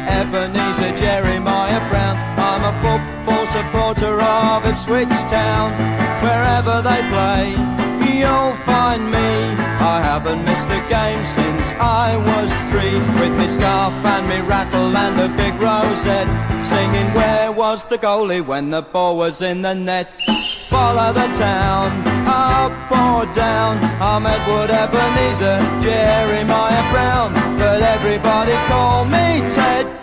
Ebenezer Jeremiah Brown. I'm a football supporter of Ipswich Town. Wherever they play, you'll find me. I haven't missed a game since I was 3. With me scarf and me rattle and a big rosette, singing where was the goalie when the ball was in the net. Follow the town, up or down. I'm Edward Ebenezer Jeremiah Brown, but everybody call me Ted.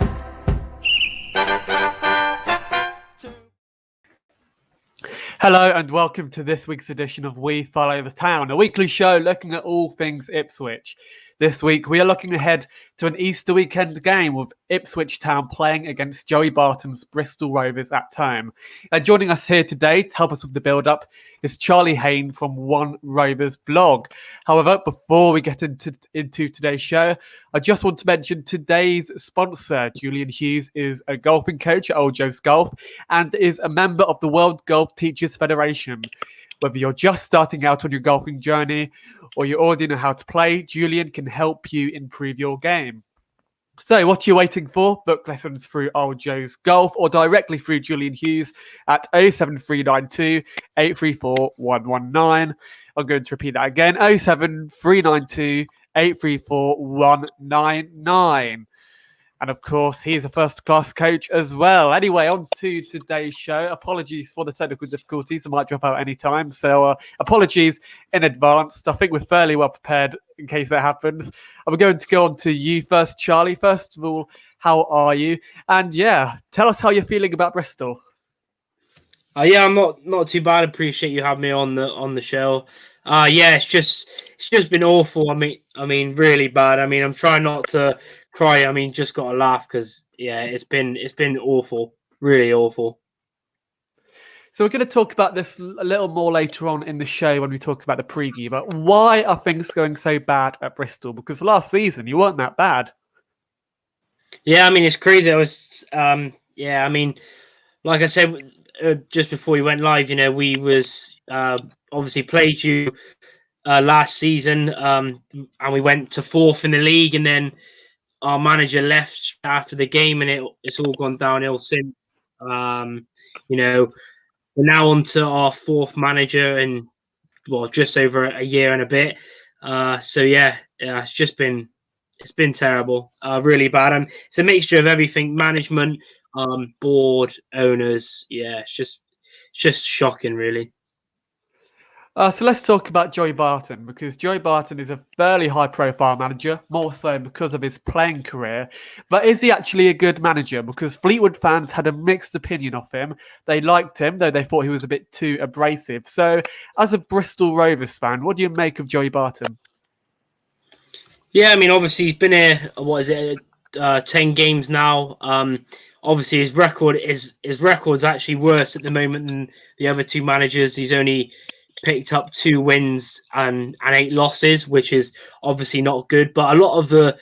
Hello and welcome to this week's edition of We Follow the Town, a weekly show looking at all things Ipswich. This week we are looking ahead to an Easter weekend game with Ipswich Town playing against Joey Barton's Bristol Rovers at home. And joining us here today to help us with the build-up is Charlie Hayne from One Rovers blog. However, before we get into today's show, I just want to mention today's sponsor. Julian Hughes is a golfing coach at Old Joe's Golf and is a member of the World Golf Teachers Federation. Whether you're just starting out on your golfing journey or you already know how to play, Julian can help you improve your game. So what are you waiting for? Book lessons through Old Joe's Golf or directly through Julian Hughes at 07392 834 119. I'm going to repeat that again, 07392 834 199. And of course, he's a first-class coach as well. Anyway, on to today's show. Apologies for the technical difficulties. I might drop out any time. So apologies in advance. I think we're fairly well prepared in case that happens. I'm going to go on to you first, Charlie. First of all, how are you? And yeah, tell us how you're feeling about Bristol. Yeah, I'm not too bad. I appreciate you having me on the show. Yeah, it's just been awful. I mean, really bad. I mean, I'm trying not to cry. I mean, just got to laugh because yeah, it's been awful, really awful. So we're going to talk about this a little more later on in the show when we talk about the preview. But why are things going so bad at Bristol? Because last season you weren't that bad. Yeah, I mean, it's crazy. I was, yeah, I mean, like I said just before we went live, you know, we was obviously played you last season, and we went to 4th in the league, and then our manager left after the game, and it's all gone downhill since. You know, we're now on to our 4th manager in, well, just over a year and a bit. So yeah, it's been terrible, really bad. It's a mixture of everything: management, board, owners. Yeah, it's just shocking, really. So let's talk about Joey Barton, because Joey Barton is a fairly high-profile manager, more so because of his playing career. But is he actually a good manager? Because Fleetwood fans had a mixed opinion of him. They liked him, though they thought he was a bit too abrasive. So as a Bristol Rovers fan, what do you make of Joey Barton? Yeah, I mean, obviously he's been here, 10 games now. Obviously his record's actually worse at the moment than the other 2 managers. He's only picked up 2 wins and 8 losses, which is obviously not good. But a lot of the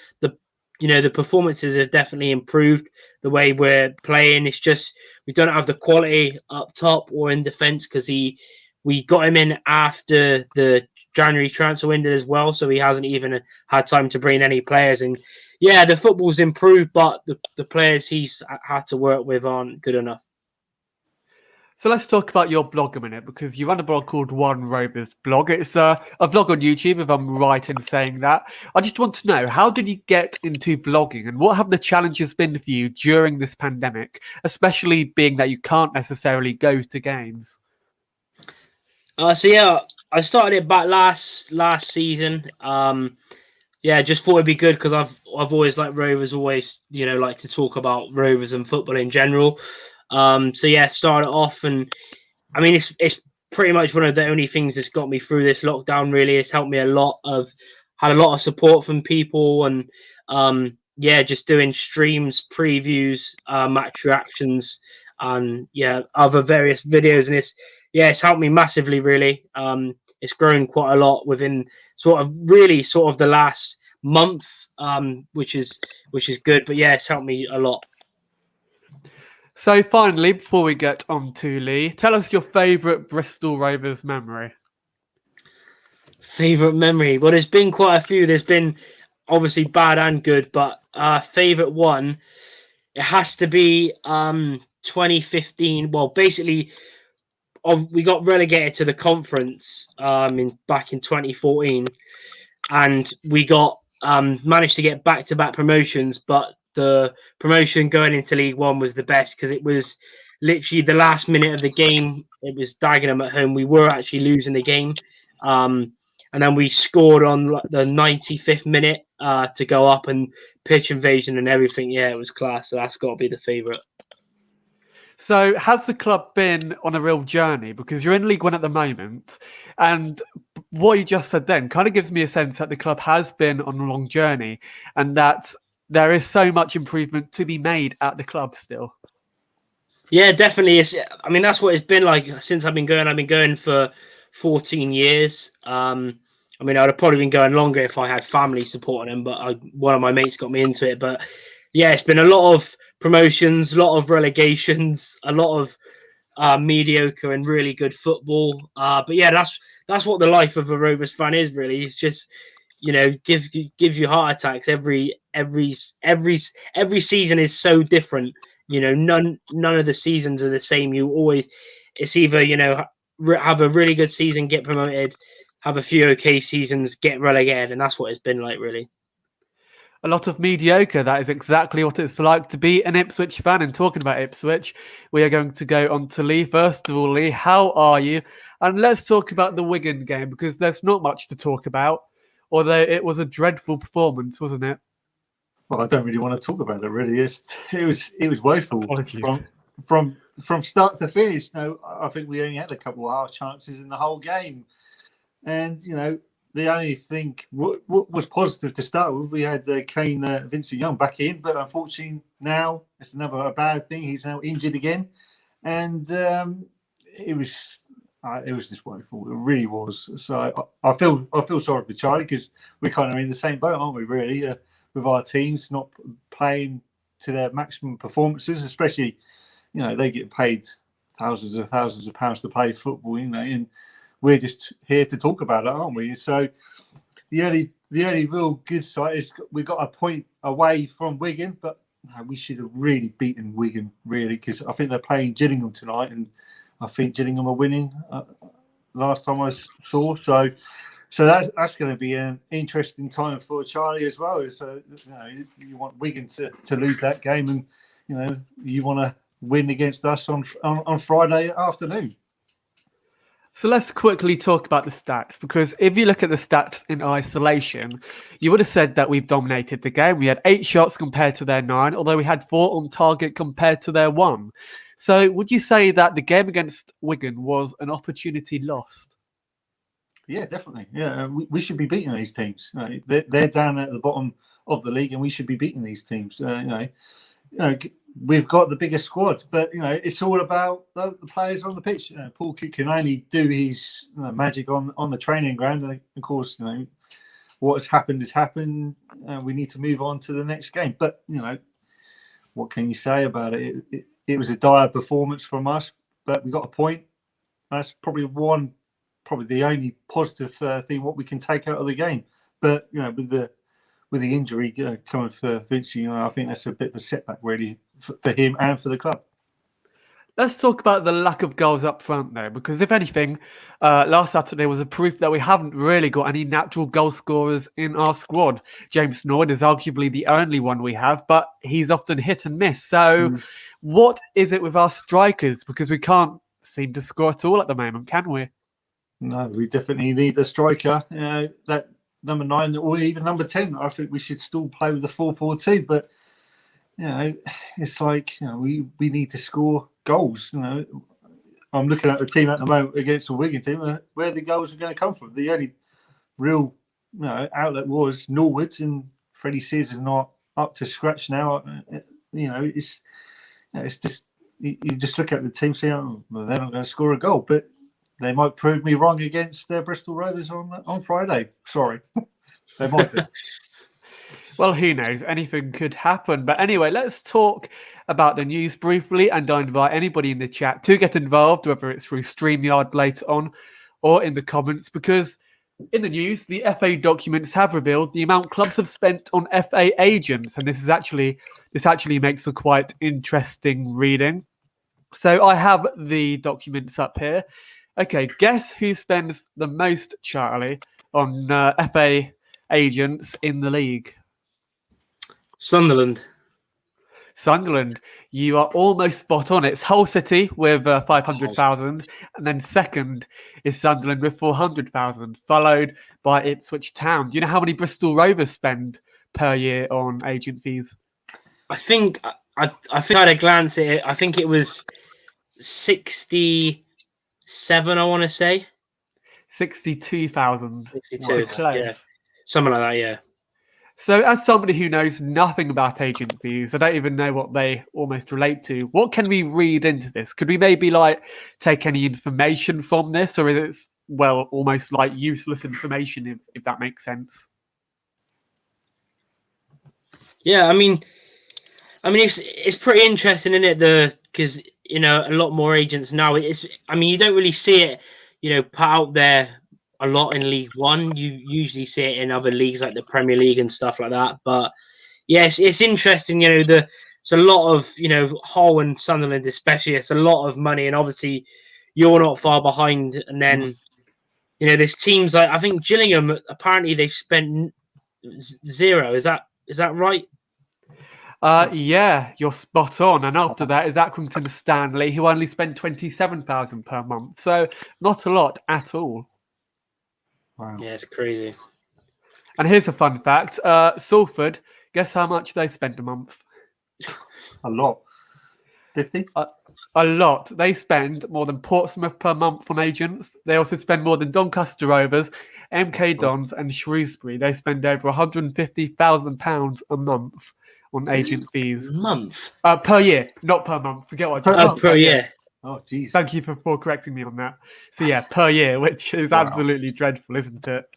performances have definitely improved. The way we're playing, it's just we don't have the quality up top or in defence because we got him in after the January transfer window as well, so he hasn't even had time to bring any players in. Yeah, the football's improved, but the players he's had to work with aren't good enough. So let's talk about your blog a minute, because you run a blog called One Rovers blog. It's a blog on YouTube, if I'm right in saying that. I just want to know, how did you get into blogging, and what have the challenges been for you during this pandemic, especially being that you can't necessarily go to games? So yeah, I started it back last season. Yeah, just thought it'd be good because I've always liked Rovers, always like to talk about Rovers and football in general. So yeah, started off, and I mean it's pretty much one of the only things that's got me through this lockdown. Really, it's helped me a lot. Had a lot of support from people, and yeah, just doing streams, previews, match reactions, and yeah, other various videos, and it's helped me massively. Really, it's grown quite a lot within sort of the last month, which is good. But yeah, it's helped me a lot. So finally, before we get on to Leigh, tell us your favourite Bristol Rovers memory. Favourite memory? Well, there's been quite a few. There's been obviously bad and good, but favourite one, it has to be 2015. Well, basically, we got relegated to the conference back in 2014, and we got managed to get back-to-back promotions, but the promotion going into League One was the best because it was literally the last minute of the game. It was Dagenham at home. We were actually losing the game, and then we scored on the 95th minute to go up, and pitch invasion and everything. Yeah, it was class. So that's got to be the favourite. So has the club been on a real journey? Because you're in League One at the moment, and what you just said then kind of gives me a sense that the club has been on a long journey and that there is so much improvement to be made at the club still. Yeah, definitely. I mean, that's what it's been like since I've been going. I've been going for 14 years. I mean, I'd have probably been going longer if I had family supporting them, but one of my mates got me into it. But yeah, it's been a lot of promotions, a lot of relegations, a lot of mediocre and really good football. But yeah, that's what the life of a Rovers fan is, really. It's just, gives you heart attacks every season is so different. None of the seasons are the same. It's either have a really good season, get promoted, have a few okay seasons, get relegated, and that's what it's been like, really. A lot of mediocre. That is exactly what it's like to be an Ipswich fan. And talking about Ipswich, we are going to go on to Leigh. First of all, Leigh, how are you? And let's talk about the Wigan game, because there's not much to talk about, although it was a dreadful performance, wasn't it? Well, I don't really want to talk about it, really. It was woeful. Apologies. From start to finish. No, I think we only had a couple of half chances in the whole game. And, the only thing what was positive to start with, we had Kane Vincent Young back in, but unfortunately now it's another bad thing. He's now injured again, and it was just woeful. It really was. So I feel sorry for Charlie, because we're kind of in the same boat, aren't we? Really, with our teams not playing to their maximum performances, especially they get paid thousands of pounds to play football, and we're just here to talk about it, aren't we? So the only real good side is we got a point away from Wigan, but we should have really beaten Wigan, really, because I think they're playing Gillingham tonight, and I think Gillingham are winning last time I saw. So that's going to be an interesting time for Charlie as well. So you want Wigan to lose that game, and you want to win against us on Friday afternoon. So let's quickly talk about the stats, because if you look at the stats in isolation, you would have said that we've dominated the game. We had 8 shots compared to their 9, although we had 4 on target compared to their 1. So would you say that the game against Wigan was an opportunity lost? Yeah, definitely. Yeah, we should be beating these teams. They're down at the bottom of the league, and we should be beating these teams. We've got the biggest squad, but it's all about the players on the pitch. Paul can only do his magic on the training ground, and of course, what has happened has happened. We need to move on to the next game. But what can you say about it? It was a dire performance from us, but we got a point. That's probably the only positive thing what we can take out of the game. But with the injury coming for Vinci, I think that's a bit of a setback, really, for him and for the club. Let's talk about the lack of goals up front, though, because if anything, last Saturday was a proof that we haven't really got any natural goal scorers in our squad. James Nord is arguably the only one we have, but he's often hit and miss. So what is it with our strikers? Because we can't seem to score at all at the moment, can we? No, we definitely need a striker. That number 9 or even number 10. I think we should still play with the 4-4-2, but it's like we need to score goals. I'm looking at the team at the moment against the Wigan team, where the goals are going to come from. The only real outlet was Norwood, and Freddie Sears is not up to scratch now. It's just you just look at the team, say, oh, well, they're not going to score a goal, but they might prove me wrong against Bristol Rovers on Friday. Sorry, they might do. Well, who knows? Anything could happen. But anyway, let's talk about the news briefly, and I invite anybody in the chat to get involved, whether it's through StreamYard later on or in the comments, because In the news, the FA documents have revealed the amount clubs have spent on FA agents, and this actually makes for quite interesting reading. So I have the documents up here. Okay, guess who spends the most, Charlie, on FA agents in the league? Sunderland. Sunderland. You are almost spot on. It's Hull City with 500,000, and then second is Sunderland with 400,000, followed by Ipswich Town. Do you know how many Bristol Rovers spend per year on agent fees? I think I had a glance at it. I think it was 67. I want to say 62,000. 62. Close. Yeah, something like that. Yeah. So, as somebody who knows nothing about agent fees, I don't even know what they almost relate to. What can we read into this? Could we maybe take any information from this, or is it almost like useless information if that makes sense? Yeah, I mean, it's pretty interesting, isn't it? Because a lot more agents now. You don't really see it, put out there a lot in League One. You usually see it in other leagues like the Premier League and stuff like that. But yes, it's interesting. It's a lot of Hull and Sunderland, especially. It's a lot of money, and obviously you're not far behind. And then there's teams like I think Gillingham. Apparently they've spent zero. Is that right? Yeah, you're spot on. And after that is Accrington Stanley, who only spend 27,000 per month. So not a lot at all. Wow. Yeah, it's crazy. And here's a fun fact. Salford, guess how much they spend a month? A lot. 50? A lot. They spend more than Portsmouth per month on agents. They also spend more than Doncaster Rovers, MK Dons and Shrewsbury. They spend over £150,000 a month on agent fees. Month? Per year, not per month. Forget what I just said. Per year. Oh, geez. Thank you for correcting me on that. So yeah, per year, which is absolutely dreadful, isn't it?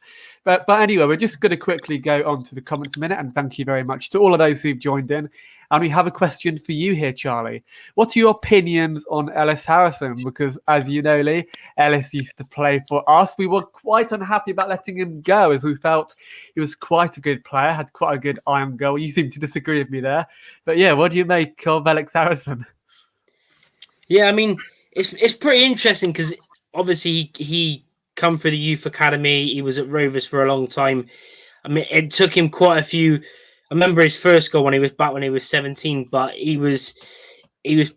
But anyway, we're just going to quickly go on to the comments a minute, and thank you very much to all of those who've joined in. And we have a question for you here, Charlie. What are your opinions on Ellis Harrison? Because as you know, Leigh, Ellis used to play for us. We were quite unhappy about letting him go, as we felt he was quite a good player, had quite a good eye on goal. You seem to disagree with me there. But yeah, what do you make of Ellis Harrison? Yeah, I mean, it's pretty interesting because obviously he come through the youth academy. He was at Rovers for a long time. I mean, it took him quite a few. I remember his first goal when he was 17, but he was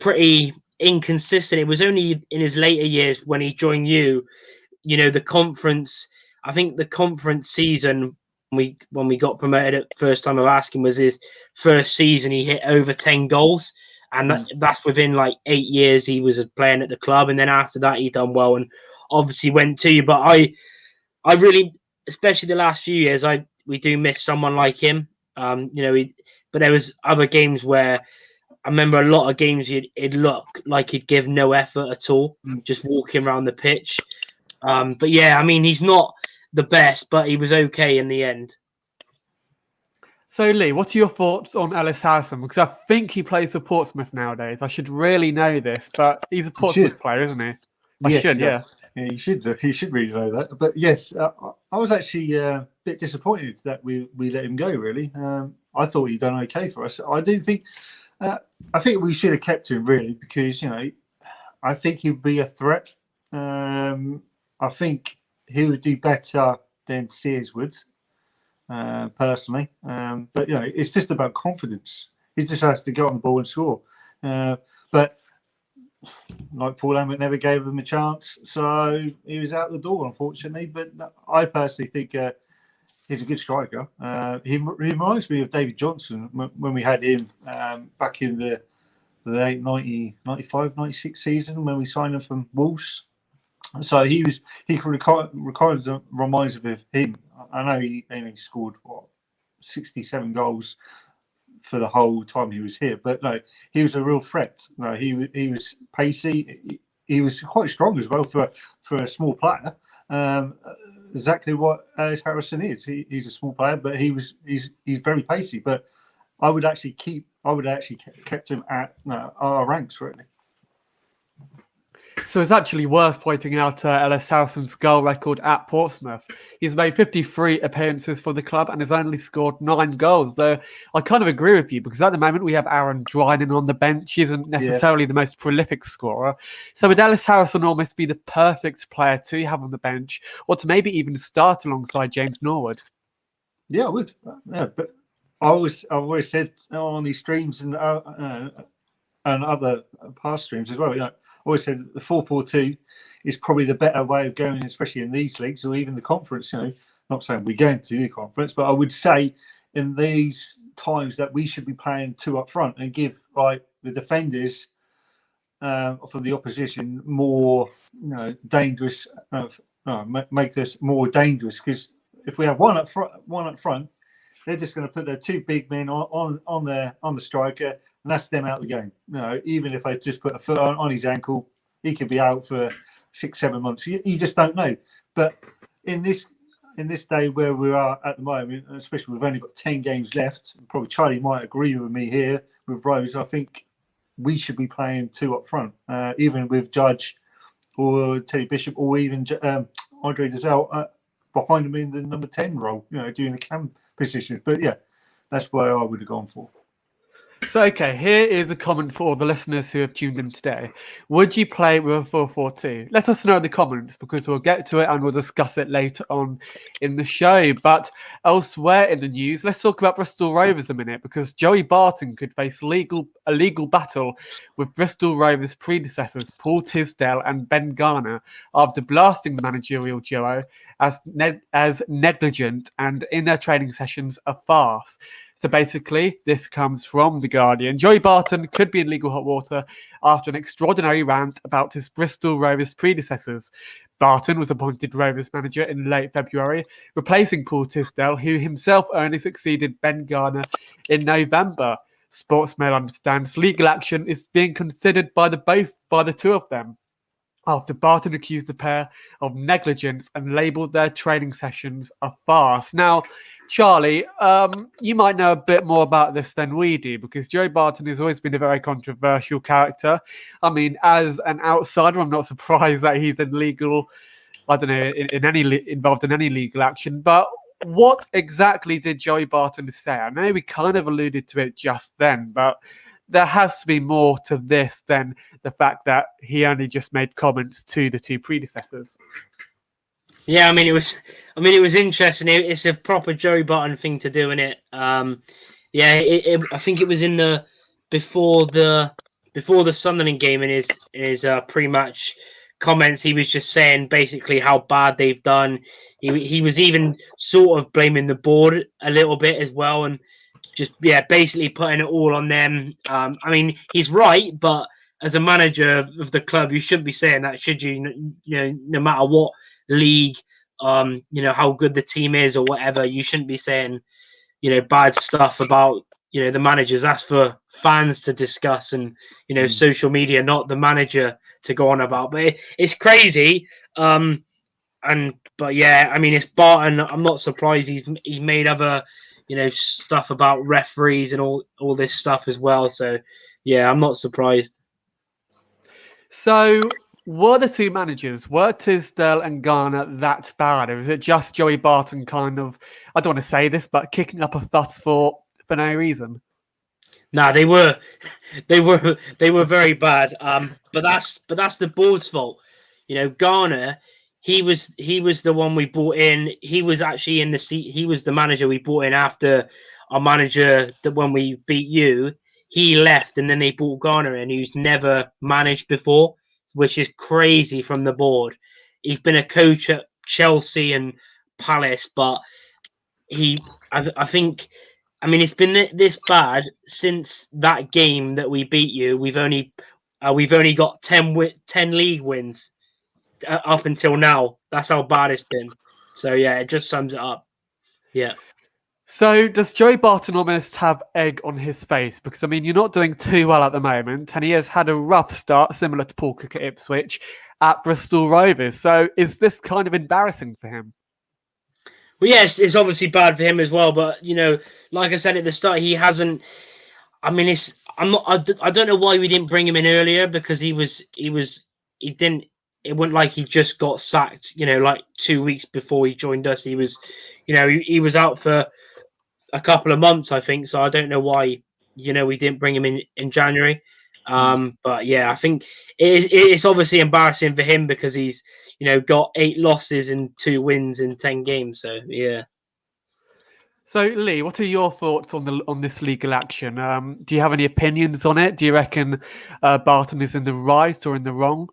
pretty inconsistent. It was only in his later years when he joined the conference. I think the conference season when we got promoted at first time of asking was his first season. He hit over 10 goals. And that's within like 8 years he was playing at the club. And then after that, he done well and obviously went to you. But I really, especially the last few years, we do miss someone like him. But there was other games where I remember a lot of games he'd look like he'd give no effort at all, just walking around the pitch. But yeah, I mean, he's not the best, but he was okay in the end. So, Leigh, what are your thoughts on Ellis Harrison? Because I think he plays for Portsmouth nowadays. I should really know this, but he's a Portsmouth player, isn't he? Yeah, you should. You should really know that. But yes, I was actually a bit disappointed that we let him go. Really, I thought he'd done okay for us. I didn't think. I think we should have kept him really because I think he'd be a threat. I think he would do better than Sears would. Personally, but it's just about confidence. He just has to get on the ball and score. But like Paul Emmett never gave him a chance, so he was out the door, unfortunately. But I personally think he's a good striker. He reminds me of David Johnson when we had him back in the 95, 96 season when we signed him from Wolves. So he reminds of him. I know he only scored 67 goals for the whole time he was here, but no, he was a real threat. No, he was pacey. He was quite strong as well for a small player. Exactly what Ellis Harrison is. He's a small player, but he's very pacey. But I would actually kept him at our ranks really. So it's actually worth pointing out Ellis Howson's goal record at Portsmouth. He's made 53 appearances for the club and has only scored 9 goals. Though I kind of agree with you, because at the moment we have Aaron Dryden on the bench. He isn't necessarily the most prolific scorer. So would Ellis Howson almost be the perfect player to have on the bench, or to maybe even start alongside James Norwood? Yeah, I would. Yeah, but I've always said on these streams and other past streams as well. I always said the 4-4-2 is probably the better way of going, especially in these leagues or even the conference. Not saying we're going to the conference, but I would say in these times that we should be playing 2 up front and give the defenders from the opposition more, dangerous. Make us more dangerous, because if we have one up front, they're just going to put their 2 big men on the striker, and that's them out of the game. Even if I just put a foot on his ankle, he could be out for 6-7 months. You just don't know. But in this day where we are at the moment, especially we've only got 10 games left, probably Charlie might agree with me here with Rose. I think we should be playing 2 up front, even with Judge or Teddy Bishop or even Andre Dazelle behind him in the number 10 role, doing the cam position. But yeah, that's where I would have gone for. So, okay, here is a comment for the listeners who have tuned in today. Would you play with a 4-4-2? Let us know in the comments, because we'll get to it and we'll discuss it later on in the show. But elsewhere in the news, let's talk about Bristol Rovers a minute, because Joey Barton could face a legal battle with Bristol Rovers' predecessors, Paul Tisdale and Ben Garner, after blasting the managerial duo as negligent and, in their training sessions, a farce. So basically, this comes from The Guardian. Joey Barton could be in legal hot water after an extraordinary rant about his Bristol Rovers predecessors. Barton was appointed Rovers manager in late February, replacing Paul Tisdale, who himself only succeeded Ben Garner in November. Sportsmail understands legal action is being considered by the two of them, after Barton accused the pair of negligence and labelled their training sessions a farce. Now, Charlie, you might know a bit more about this than we do, because Joey Barton has always been a very controversial character. I mean, as an outsider, I'm not surprised that he's involved in any legal action. But what exactly did Joey Barton say? I know we kind of alluded to it just then, but there has to be more to this than the fact that he only just made comments to the 2 predecessors. Yeah, it was interesting. It's a proper Joey Barton thing to do, innit? I think it was in the before the Sunderland game, in his pre-match comments, he was just saying basically how bad they've done. He was even sort of blaming the board a little bit as well, and just basically putting it all on them. He's right, but as a manager of the club, you shouldn't be saying that, should you? No matter what league, how good the team is or whatever, you shouldn't be saying, bad stuff about, the managers. That's for fans to discuss and, social media, not the manager to go on about. But it's crazy. But it's Barton. I'm not surprised he's made other, stuff about referees and all this stuff as well. So, yeah, I'm not surprised. So, were the 2 managers, were Tisdale and Garner that bad? Or is it just Joey Barton kind of, I don't want to say this, but kicking up a fuss for no reason? No, they were very bad. But that's the board's fault. Garner, he was the one we brought in. He was actually in the seat. He was the manager we brought in after our manager, that when we beat you, he left, and then they brought Garner in, who's never managed before, which is crazy from the board. He's been a coach at Chelsea and Palace, but I think it's been this bad since that game that we beat you. We've only got 10 league wins up until now. That's how bad it's been. So yeah, it just sums it up. Yeah. So does Joey Barton almost have egg on his face? Because, you're not doing too well at the moment, and he has had a rough start, similar to Paul Cook at Ipswich, at Bristol Rovers. So is this kind of embarrassing for him? Well, yes, it's obviously bad for him as well. But, like I said at the start, he hasn't... I don't know why we didn't bring him in earlier, because he was didn't. It wasn't like he just got sacked. Like 2 weeks before he joined us, he was, he was out for a couple of months, I think. So I don't know why, we didn't bring him in January. But yeah, I think it's obviously embarrassing for him because he's, got 8 losses and 2 wins in 10 games. So yeah. So Leigh, what are your thoughts on this legal action? Do you have any opinions on it? Do you reckon Barton is in the right or in the wrong?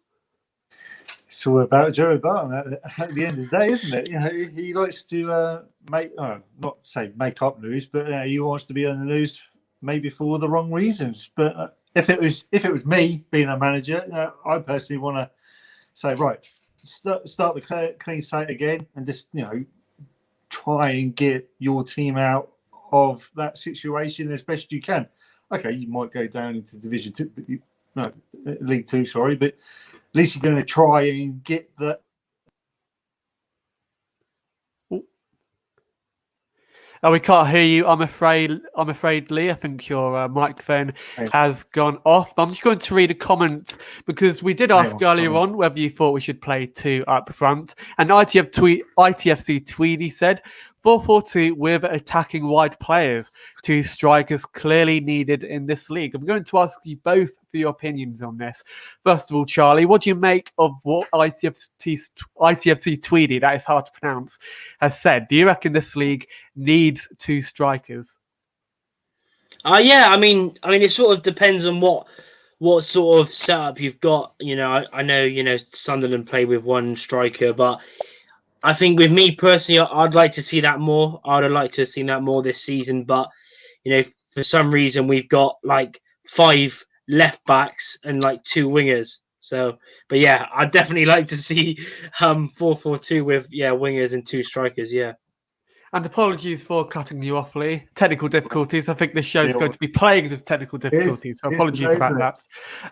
It's all about Joey Barton at the end of the day, isn't it? He likes to make up news, but he wants to be on the news maybe for all the wrong reasons. But if it was me being a manager, I personally want to say, right, start the clean slate again, and just try and get your team out of that situation as best you can. Okay, you might go down into Division 2, League 2, sorry, but at least you're going to try and get the. Oh, we can't hear you. I'm afraid, Leigh. I think your microphone has gone off. I'm just going to read a comment because we did ask earlier on whether you thought we should play 2 up front, and ITFC Tweedy said 4-4-2 with attacking wide players. 2 strikers clearly needed in this league. I'm going to ask you both for your opinions on this. First of all, Charlie, what do you make of what ITFC Tweedy, that is hard to pronounce, has said? Do you reckon this league needs 2 strikers? Yeah, I mean, it sort of depends on what sort of setup you've got. I know, Sunderland play with 1 striker, but I think with me personally, I'd like to see that more. I'd have liked to have seen that more this season, but for some reason we've got like 5 left backs and like 2 wingers. So, but yeah, I'd definitely like to see 4-4-2 with wingers and 2 strikers. Yeah. And apologies for cutting you off, Leigh. Technical difficulties. I think this show is going to be plagued with technical difficulties. So apologies about that.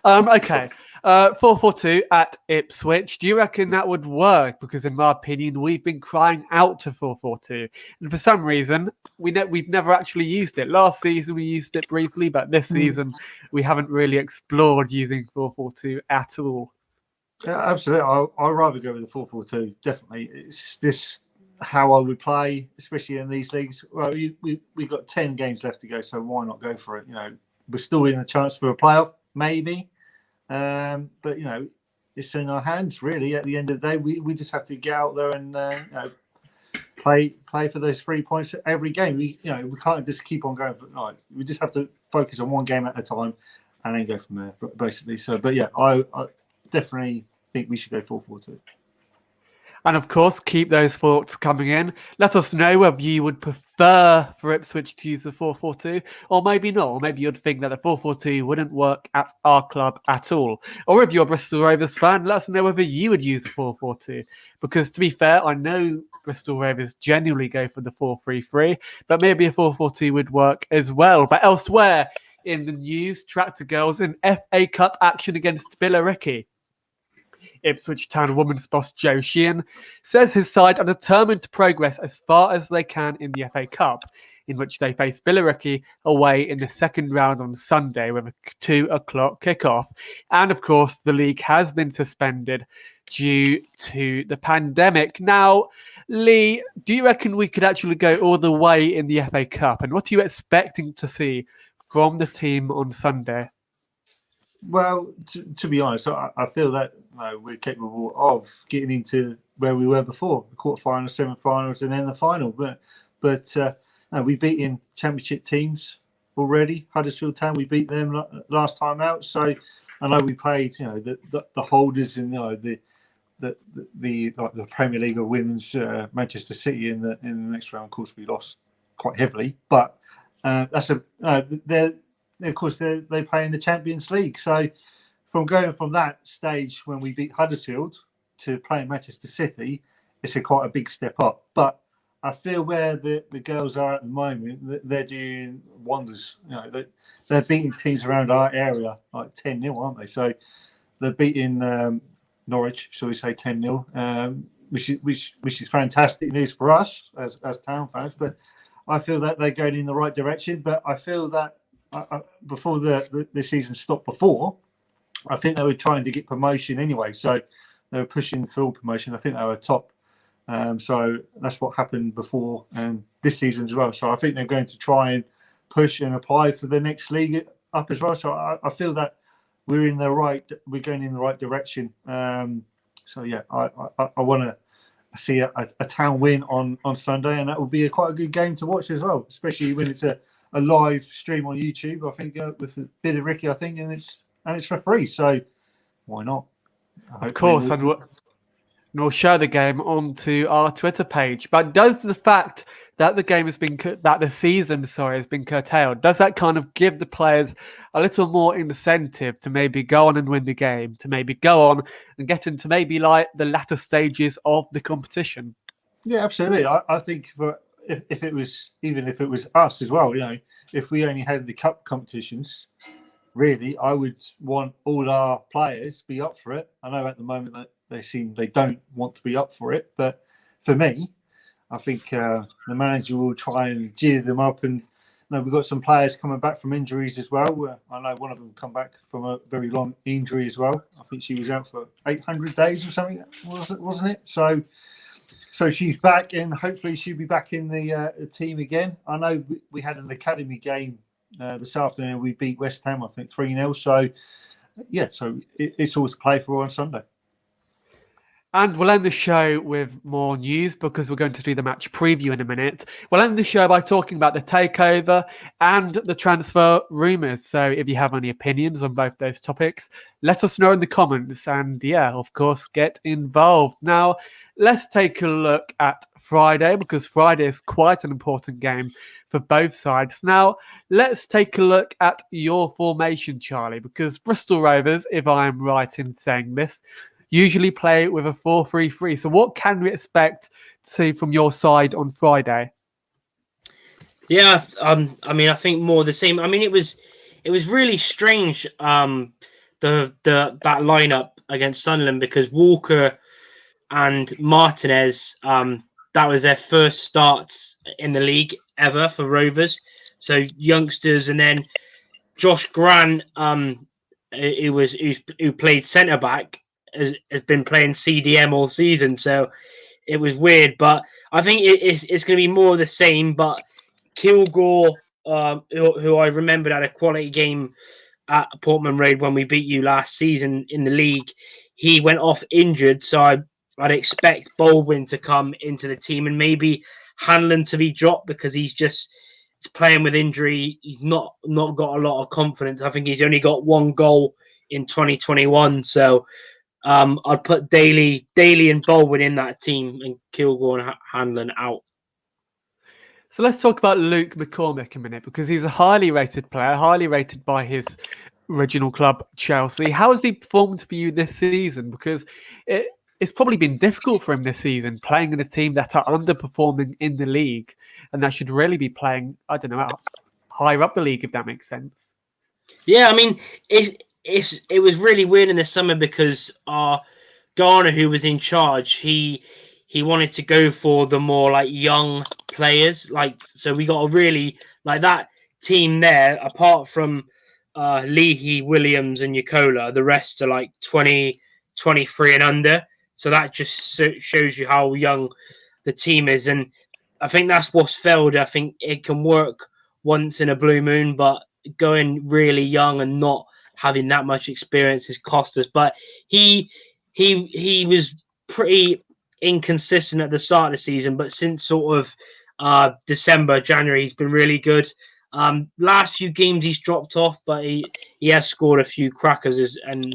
Okay. 4-4-2 at Ipswich. Do you reckon that would work? Because in my opinion, we've been crying out to 4-4-2. And for some reason, we've never actually used it. Last season, we used it briefly, but this season, we haven't really explored using 4-4-2 at all. Yeah, absolutely. I'd rather go with the 4-4-2. Definitely. It's this how I would play, especially in these leagues. Well, we've got 10 games left to go, so why not go for it? We're still in a chance for a playoff, maybe. But it's in our hands really. At the end of the day, we just have to get out there and play for those 3 points every game. We can't just keep on going. We just have to focus on one game at a time and then go from there. Basically, so but yeah, I definitely think we should go 4-4-2. And of course, keep those thoughts coming in. Let us know whether you would prefer for Ipswich to use the 4-4-2, or maybe not. Or maybe you'd think that the 4-4-2 wouldn't work at our club at all. Or if you're a Bristol Rovers fan, let us know whether you would use the 4-4-2. Because to be fair, I know Bristol Rovers genuinely go for the 4-3-3, but maybe a 4-4-2 would work as well. But elsewhere in the news, Tractor Girls in FA Cup action against Billericay. Ipswich Town women's boss Joe Sheehan says his side are determined to progress as far as they can in the FA Cup, in which they face Billericay away in the second round on Sunday with a 2:00 kickoff. And of course, the league has been suspended due to the pandemic. Now, Leigh, do you reckon we could actually go all the way in the FA Cup? And what are you expecting to see from the team on Sunday? Well, to be honest, I feel that we're capable of getting into where we were before, the quarterfinals, semi-finals, and then the final. But we've beaten championship teams already. Huddersfield Town, we beat them last time out. So I know we played, the holders in the Premier League of Women's, Manchester City in the next round. Of course, we lost quite heavily, but of course, they play in the Champions League. So from going from that stage when we beat Huddersfield to playing Manchester City, it's quite a big step up. But I feel where the girls are at the moment, they're doing wonders. They're beating teams around our area like 10-0, aren't they? So they're beating Norwich, shall we say 10-0, which is fantastic news for us as Town fans. But I feel that they're going in the right direction. But I feel that before the season stopped before, I think they were trying to get promotion anyway, so they were pushing for promotion. I think they were top. So that's what happened before and this season as well. So I think they're going to try and push and apply for the next league up as well. So I feel that we're going in the right direction. So yeah, I want to see a Town win on Sunday, and that will be quite a good game to watch as well, especially when it's a live stream on YouTube. I think with a bit of Ricky, I think, and it's for free. So why not? Of course, and we'll show the game onto our Twitter page. But does the fact that the season has been curtailed, does that kind of give the players a little more incentive to maybe go on and win the game, to maybe go on and get into maybe like the latter stages of the competition? Yeah, absolutely. I think if it was us as well, if we only had the cup competitions, really, I would want all our players to be up for it. I know at the moment that they don't want to be up for it, but for me, I think the manager will try and cheer them up. And we've got some players coming back from injuries as well. I know one of them come back from a very long injury as well. I think she was out for 800 days or something, wasn't it? So she's back, and hopefully she'll be back in the team again. I know we had an academy game this afternoon. We beat West Ham, I think 3-0. So yeah, so it's all to play for on Sunday. And we'll end the show with more news because we're going to do the match preview in a minute. We'll end the show by talking about the takeover and the transfer rumours. So if you have any opinions on both those topics, let us know in the comments. And yeah, of course, get involved. Now, let's take a look at Friday, because Friday is quite an important game for both sides. Now, let's take a look at your formation, Charlie, because Bristol Rovers, if I am right in saying this, usually play with a 4-3-3. So what can we expect to see from your side on Friday? Yeah, I mean, I think more the same. I mean, it was really strange, that lineup against Sunderland, because Walker and Martinez, that was their first starts in the league ever for Rovers. So youngsters, and then Josh Grant, who played centre back, has been playing CDM all season, so it was weird. But I think it's going to be more of the same. But Kilgore, who I remembered had a quality game at Portman Road when we beat you last season in the league, he went off injured, so I'd expect Baldwin to come into the team, and maybe Hanlon to be dropped because he's playing with injury. He's not got a lot of confidence. I think he's only got one goal in 2021, so I'd put Daly and Baldwin in that team, and Kilgore and Hanlon out. So let's talk about Luke McCormick a minute, because he's a highly rated player, highly rated by his original club, Chelsea. How has he performed for you this season? Because it's probably been difficult for him this season, playing in a team that are underperforming in the league, and that should really be playing, I don't know, higher up the league, if that makes sense. Yeah, I mean, it was really weird in the summer because Garner, who was in charge, he wanted to go for the more like young players. So we got a really like that team there, apart from Leahy, Williams and Yakola, the rest are like 20, 23 and under. So that just shows you how young the team is. And I think that's what's failed. I think it can work once in a blue moon, but going really young and not having that much experience has cost us. But he was pretty inconsistent at the start of the season, but since sort of December, January, he's been really good. Last few games he's dropped off, but he has scored a few crackers, and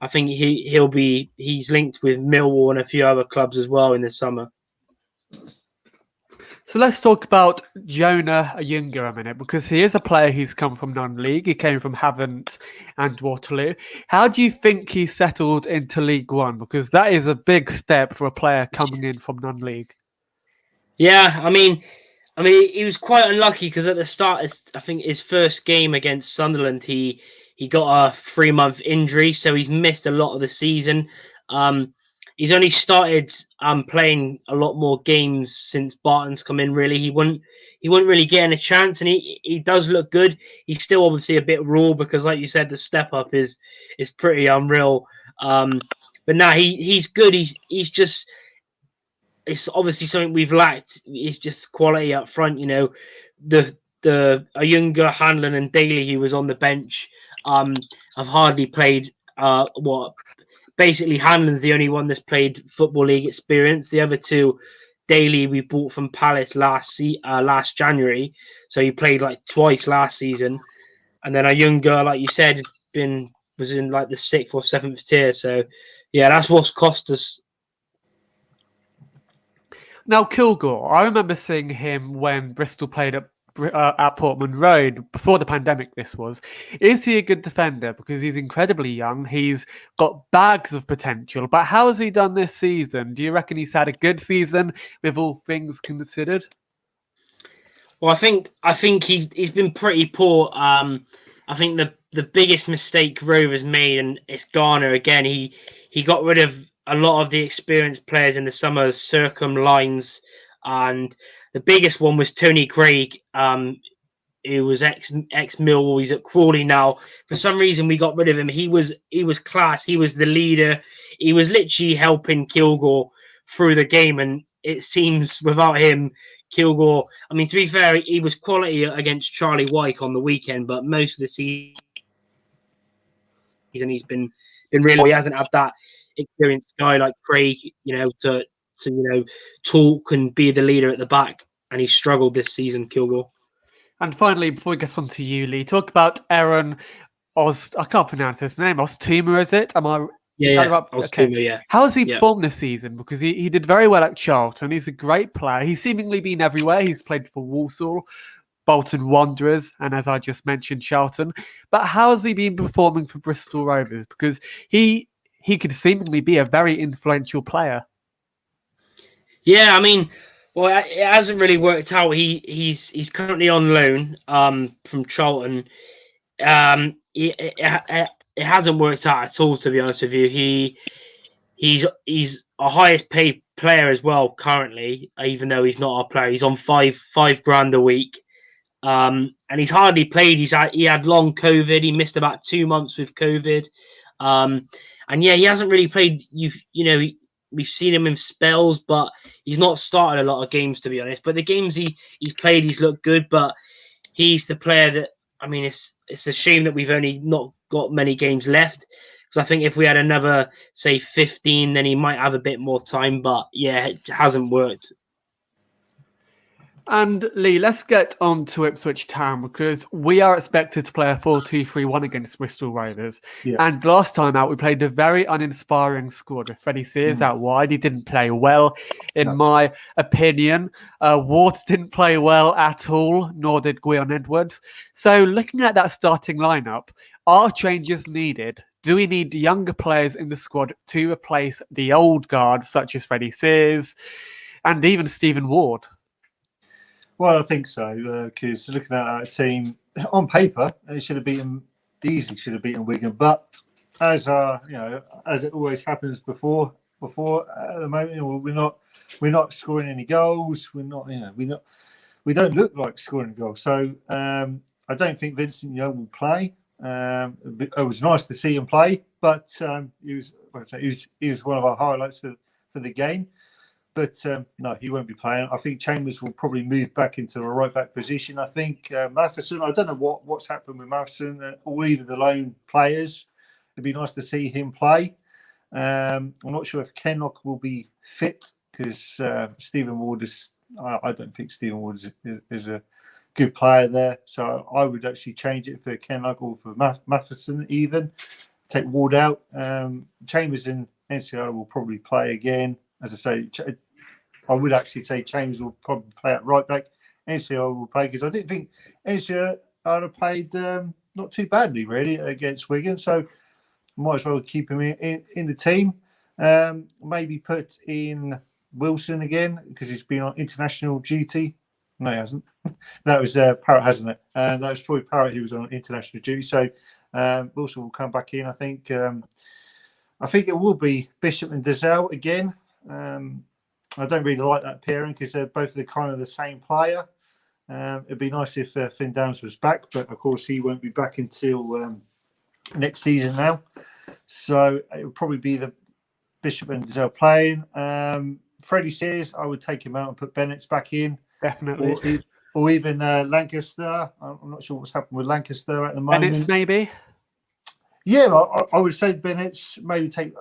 I think he's linked with Millwall and a few other clubs as well in the summer. So let's talk about Jonah Ayunga a minute, because he is a player who's come from non-league. He came from Havant and Waterloo. How do you think he settled into League One? Because that is a big step for a player coming in from non-league. Yeah, I mean, he was quite unlucky because at the start, I think his first game against Sunderland, he got a 3-month injury, so he's missed a lot of the season. he's only started playing a lot more games since Barton's come in. Really, he wouldn't really get a chance, and he does look good. He's still obviously a bit raw because, like you said, the step up is pretty unreal. But now he's good. He's just, it's obviously something we've lacked. It's just quality up front. You know, a younger Hanlon and Daly who was on the bench have hardly played. Basically, Hanlon's the only one that's played Football League experience. The other two, Daly, we bought from Palace last January, so he played like twice last season. And then a younger, like you said, was in like the 6th or 7th tier. So, yeah, that's what's cost us. Now, Kilgore, I remember seeing him when Bristol played at Portman Road before the pandemic. This was. Is he a good defender? Because he's incredibly young. He's got bags of potential. But how has he done this season? Do you reckon he's had a good season with all things considered? Well, I think he's been pretty poor. I think the biggest mistake Rovers made, and it's Garner again. He got rid of a lot of the experienced players in the summer, Circum, Lines, and the biggest one was Tony Craig, who was ex Millwall. He's at Crawley now. For some reason, we got rid of him. He was class. He was the leader. He was literally helping Kilgore through the game. And it seems without him, Kilgore. I mean, to be fair, he was quality against Charlie Wyke on the weekend, but most of the season he's been really. He hasn't had that experienced guy like Craig, to talk and be the leader at the back, and he struggled this season, Kilgore. And finally, before we get on to you, Leigh, talk about Aaron I can't pronounce his name. Ostuma, is it? Am I? Yeah, right? Ostuma, okay. Yeah. How has he performed this season? Because he did very well at Charlton. He's a great player. He's seemingly been everywhere. He's played for Walsall, Bolton Wanderers, and as I just mentioned, Charlton. But how has he been performing for Bristol Rovers? Because he could seemingly be a very influential player. Yeah, I mean, well, it hasn't really worked out. He's currently on loan from Charlton. It hasn't worked out at all, to be honest with you. He's our highest paid player as well currently, even though he's not our player. He's on $5,000 a week, and he's hardly played. He had long COVID. He missed about 2 months with COVID, and yeah, he hasn't really played. We've seen him in spells, but he's not started a lot of games, to be honest. But the games he's played, he's looked good. But he's the player that, I mean, it's a shame that we've only not got many games left. Because I think if we had another, say, 15, then he might have a bit more time. But yeah, it hasn't worked. And Leigh, let's get on to Ipswich Town, because we are expected to play a 4-2-3-1 against Bristol Rovers. Yeah. And last time out, we played a very uninspiring squad with Freddie Sears out wide. He didn't play well, in my opinion. Ward didn't play well at all, nor did Gwion Edwards. So looking at that starting lineup, are changes needed? Do we need younger players in the squad to replace the old guard, such as Freddie Sears and even Stephen Ward? Well, I think so, because looking at our team on paper, it should have easily beaten Wigan. But as it always happens before at the moment, we're not scoring any goals. We don't look like scoring goals. So I don't think Vincent Young will play. It was nice to see him play, but he was one of our highlights for the game. But no, he won't be playing. I think Chambers will probably move back into a right-back position. I think Matheson, I don't know what's happened with Matheson or even the lone players. It'd be nice to see him play. I'm not sure if Kenlock will be fit because Stephen Ward is... I don't think Stephen Ward is a good player there. So I would actually change it for Kenlock or for Matheson even. Take Ward out. Chambers and NCR will probably play again. As I say, I would actually say Chambers will probably play at right back. NCR will play because I didn't think NCR had played not too badly really against Wigan, so might as well keep him in the team. Maybe put in Wilson again because he's been on international duty. No, he hasn't. That was Parrott, hasn't it? That was Troy Parrott who was on international duty. So Wilson will come back in, I think. I think it will be Bishop and Dazelle again. I don't really like that pairing because they're both the same player. It'd be nice if Finn Downs was back, but of course he won't be back until next season now. So it would probably be the Bishop and Dazelle playing. Freddie says I would take him out and put Bennett's back in. Definitely. Or even Lancaster. I'm not sure what's happened with Lancaster at the moment. Bennett's maybe? Yeah, I would say Bennett's. Maybe take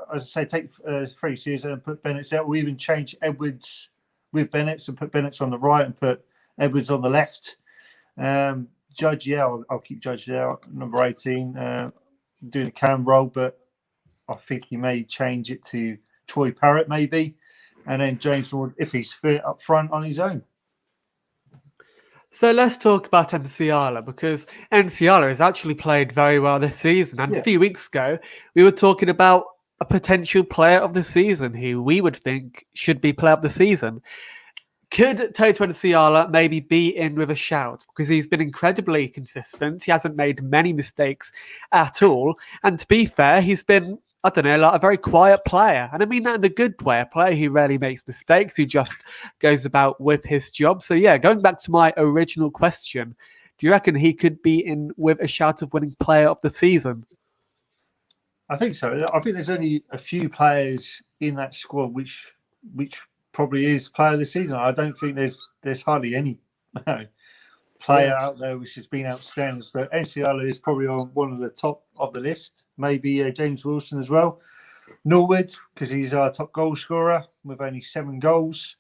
Freddie Sears and put Bennett's out, or even change Edwards with Bennett's and put Bennett's on the right and put Edwards on the left. Judge, I'll keep Judge there, number 18, doing the cam role, but I think he may change it to Troy Parrott maybe, and then James Ward, if he's fit, up front on his own. So let's talk about Enciala, because Enciala has actually played very well this season. And a few weeks ago, we were talking about a potential player of the season who we would think should be player of the season. Could Toto Enciala maybe be in with a shout? Because he's been incredibly consistent. He hasn't made many mistakes at all. And to be fair, he's been, a very quiet player. And I mean that in a good way, a player who rarely makes mistakes, who just goes about with his job. So yeah, going back to my original question, do you reckon he could be in with a shout of winning player of the season? I think so. I think there's only a few players in that squad which probably is player of the season. I don't think there's hardly any player out there which has been outstanding. But Enciala is probably on one of the top of the list. Maybe James Wilson as well. Norwood, because he's our top goal scorer with only 7 goals.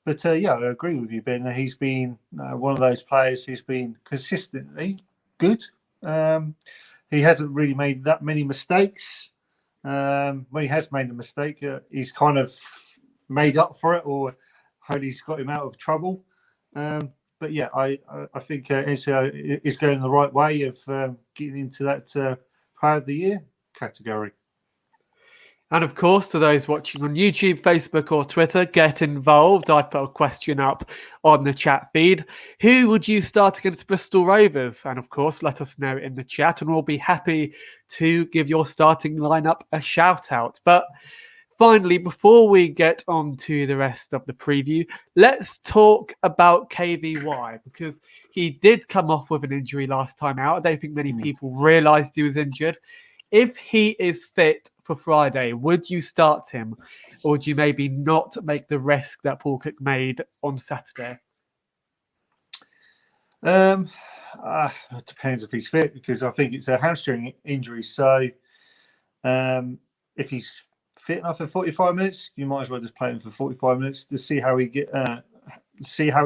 But I agree with you, Ben. He's been one of those players who's been consistently good. He hasn't really made that many mistakes. When he has made a mistake, he's kind of made up for it, or Holy's got him out of trouble. But yeah, I think NCO is going the right way of getting into that Player of the Year category. And of course, to those watching on YouTube, Facebook or Twitter, get involved. I put a question up on the chat feed. Who would you start against Bristol Rovers? And of course, let us know in the chat and we'll be happy to give your starting lineup a shout out. But finally, before we get on to the rest of the preview, let's talk about KVY, because he did come off with an injury last time out. I don't think many people realised he was injured. If he is fit for Friday, would you start him, or would you maybe not make the risk that Paul Cook made on Saturday? It depends if he's fit, because I think it's a hamstring injury. So if he's fit enough for 45 minutes, you might as well just play him for 45 minutes to see how he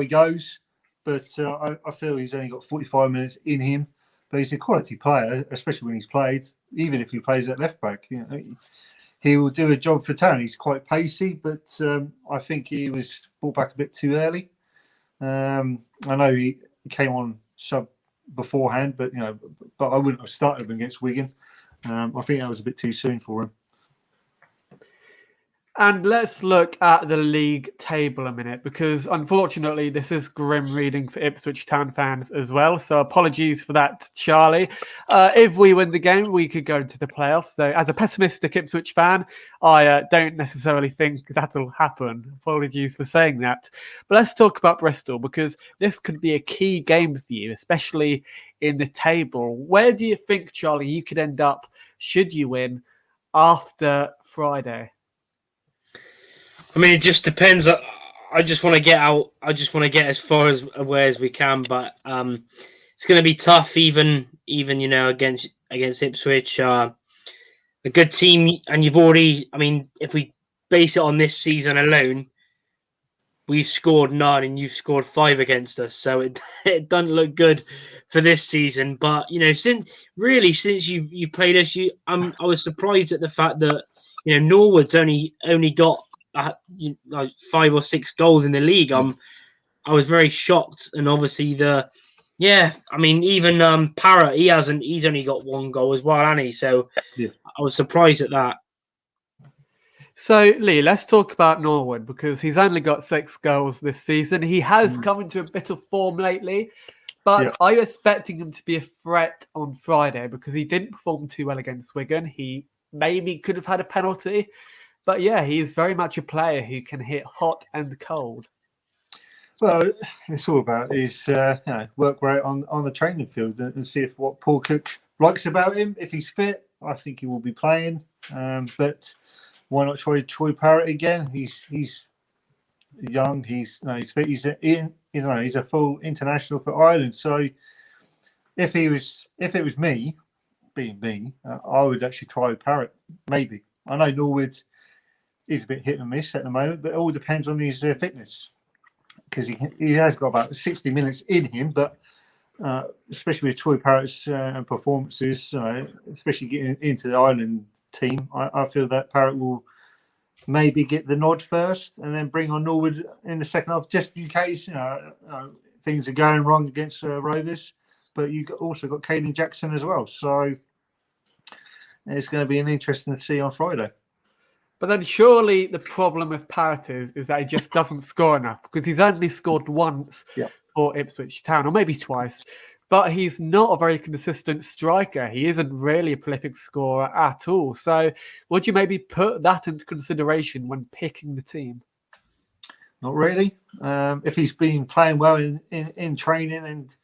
goes. But I feel he's only got 45 minutes in him. But he's a quality player, especially when he's played. Even if he plays at left back, he will do a job for town. He's quite pacey, but I think he was brought back a bit too early. I know he came on sub beforehand, but I wouldn't have started him against Wigan. I think that was a bit too soon for him. And let's look at the league table a minute, because unfortunately this is grim reading for Ipswich Town fans as well. So apologies for that, Charlie. If we win the game, we could go into the playoffs. So as a pessimistic Ipswich fan, I don't necessarily think that'll happen. Apologies for saying that. But let's talk about Bristol, because this could be a key game for you, especially in the table. Where do you think, Charlie, you could end up should you win after Friday? I mean, it just depends. I just want to get out. I just want to get as far away as we can. But it's going to be tough, even against Ipswich, a good team. And you've already. I mean, if we base it on this season alone, we've scored 9 and you've scored 5 against us. So it doesn't look good for this season. But since you've played us, I was surprised at the fact that Norwood's only got like 5 or 6 goals in the league. I was very shocked, and obviously even Parrott, he's only got 1 goal as well, hasn't he? So I was surprised at that. So Leigh, let's talk about Norwood, because he's only got 6 goals this season. He has come into a bit of form lately, but are you expecting him to be a threat on Friday? Because he didn't perform too well against Wigan. He maybe could have had a penalty. But yeah, he's very much a player who can hit hot and cold. Well, it's all about his work rate on the training field and see if what Paul Cook likes about him. If he's fit, I think he will be playing. But why not try Troy Parrott again? He's young. He's fit. He's a full international for Ireland. So if it was me, being me, I would actually try Parrott. Maybe. I know Norwood is a bit hit and miss at the moment, but it all depends on his fitness, because he has got about 60 minutes in him. But especially with Troy Parrott's performances, especially getting into the Ireland team, I feel that Parrott will maybe get the nod first and then bring on Norwood in the second half, just in case things are going wrong against Rovers. But you've also got Caden Jackson as well, so it's going to be interesting to see on Friday. But then surely the problem with Parrott is that he just doesn't score enough, because he's only scored once for Ipswich Town, or maybe twice. But he's not a very consistent striker. He isn't really a prolific scorer at all. So would you maybe put that into consideration when picking the team? Not really. If he's been playing well in training, and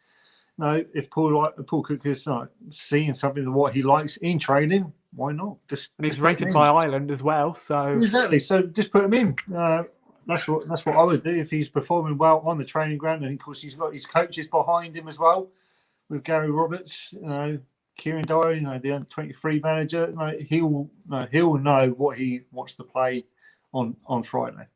if Paul Cook is seeing something of what he likes in training, why not? And he's rated by Ireland as well, so exactly. So just put him in. That's what I would do if he's performing well on the training ground, and of course he's got his coaches behind him as well, with Gary Roberts, Kieran Dyer, the under-23 manager. He'll know what he wants to play on Friday.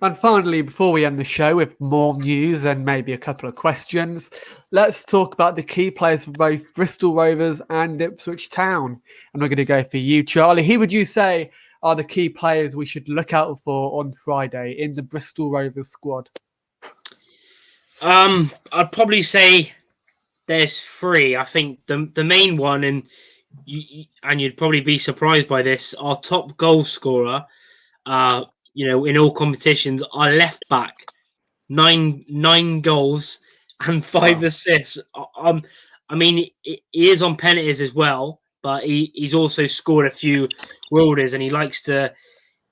And finally, before we end the show with more news and maybe a couple of questions, let's talk about the key players for both Bristol Rovers and Ipswich Town. And we're going to go for you, Charlie. Who would you say are the key players we should look out for on Friday in the Bristol Rovers squad? I'd probably say there's three. I think the main one, and you'd probably be surprised by this, our top goal scorer, in all competitions, our left back, nine goals and 5 assists. I mean, he is on penalties as well, but he's also scored a few worlders, and he likes to.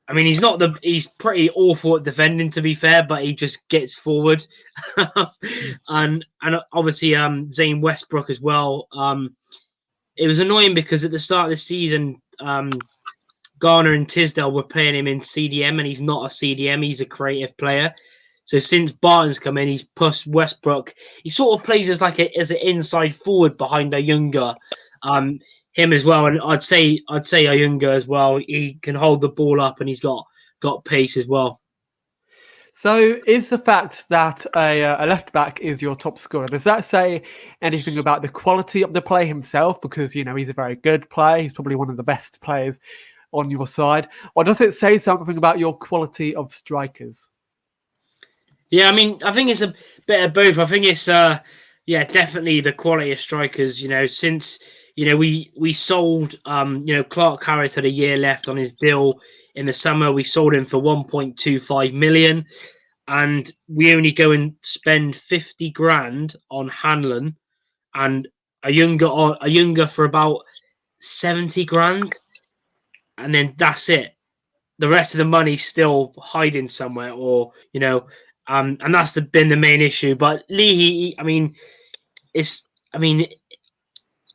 I mean, he's pretty awful at defending, to be fair, but he just gets forward. and obviously Zane Westbrook as well. It was annoying because at the start of the season, Garner and Tisdale were playing him in CDM, and he's not a CDM. He's a creative player. So since Barton's come in, he's pushed Westbrook. He sort of plays as an inside forward behind Ayunga. Him as well, and I'd say Ayunga as well. He can hold the ball up, and he's got pace as well. So is the fact that a left back is your top scorer, does that say anything about the quality of the player himself? Because he's a very good player. He's probably one of the best players on your side, or does it say something about your quality of strikers? Yeah, I mean, I think it's a bit of both. I think it's definitely the quality of strikers. Since we sold Clark Harris had a year left on his deal in the summer. We sold him for 1.25 million, and we only go and spend 50 grand on Hanlon and Ayunga for about 70 grand. And then that's it. The rest of the money's still hiding somewhere, and that's been the main issue. But Leigh,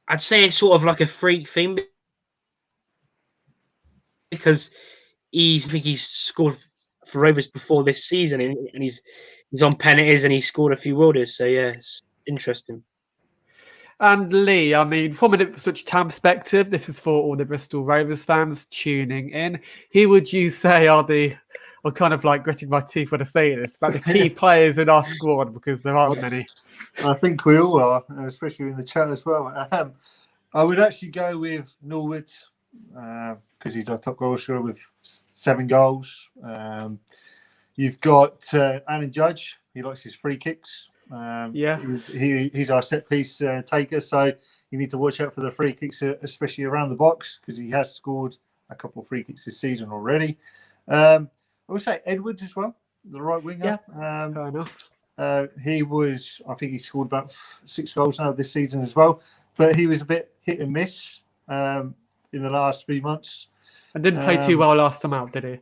I'd say it's sort of like a freak thing, because I think he's scored for Rovers before this season, and he's on penalties, and he scored a few worlders. So yeah, it's interesting. And Leigh, from an Ipswich Town perspective, this is for all the Bristol Rovers fans tuning in. Who would you say are kind of like gritting my teeth when I say this, about the key players in our squad, because there aren't many? I think we all are, especially in the chat as well. I would actually go with Norwood, because he's our top goal scorer with 7 goals. You've got Alan Judge. He likes his free kicks. He's our set piece taker, so you need to watch out for the free kicks, especially around the box, because he has scored a couple of free kicks this season already. I would say Edwards as well, the right winger. Fair enough. I think he scored about 6 goals now this season as well, but he was a bit hit and miss in the last 3 months. And didn't play too well last time out, did he?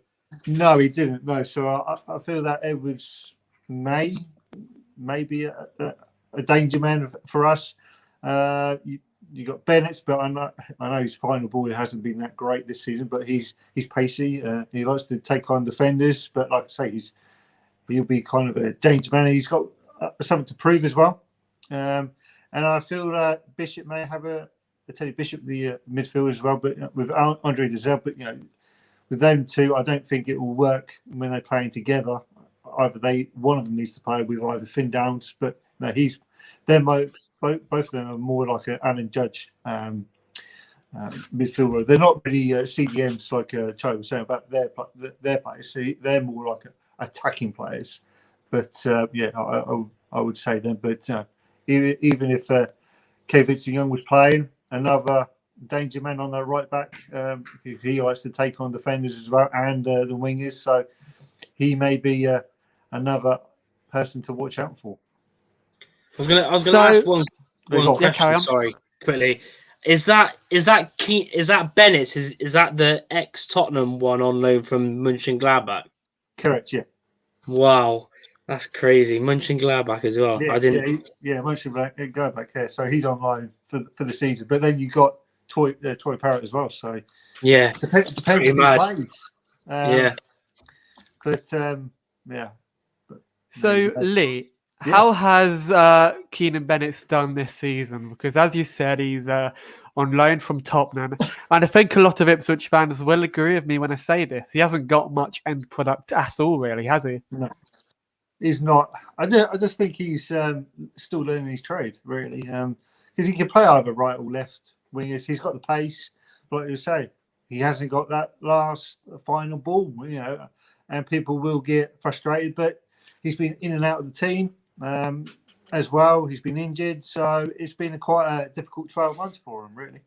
No, he didn't. No, so I feel that Edwards may be a danger man for us. You got Bennett, but I know his final ball hasn't been that great this season. But he's pacey. He likes to take on defenders. But like I say, he'll be kind of a danger man. He's got something to prove as well. And I feel that Bishop may have Teddy Bishop, the midfielder as well. But with Andre Dezel, but with them two, I don't think it will work when they're playing together. Either one of them needs to play with either Finn Downs, but no, both of them are more like an Alan Judge midfielder. They're not really CDMs like Charlie was saying about their players. So they're more like attacking players. But I would say them. But even if Kay Vincent Young was playing, another danger man on the right back, he likes to take on defenders as well and the wingers. So he may be another person to watch out for. I was gonna ask one question. Sorry, quickly. Is that Bennett's? Is that the ex Tottenham one on loan from Mönchengladbach? Correct. Yeah. Wow, that's crazy. Mönchengladbach as well. Yeah, I didn't. Mönchengladbach. Yeah, so he's on loan for the season. But then you got Troy Parrott as well. So yeah, depends if he plays. So Leigh, how has Keenan Bennett done this season? Because as you said, he's on loan from Tottenham, and I think a lot of Ipswich fans will agree with me when I say this. He hasn't got much end product at all, really, has he? No, he's not. I just think he's still learning his trade, really, because he can play either right or left wingers. He's got the pace, like you say. He hasn't got that last final ball, and people will get frustrated. But he's been in and out of the team as well. He's been injured, so it's been quite a difficult 12 months for him, really.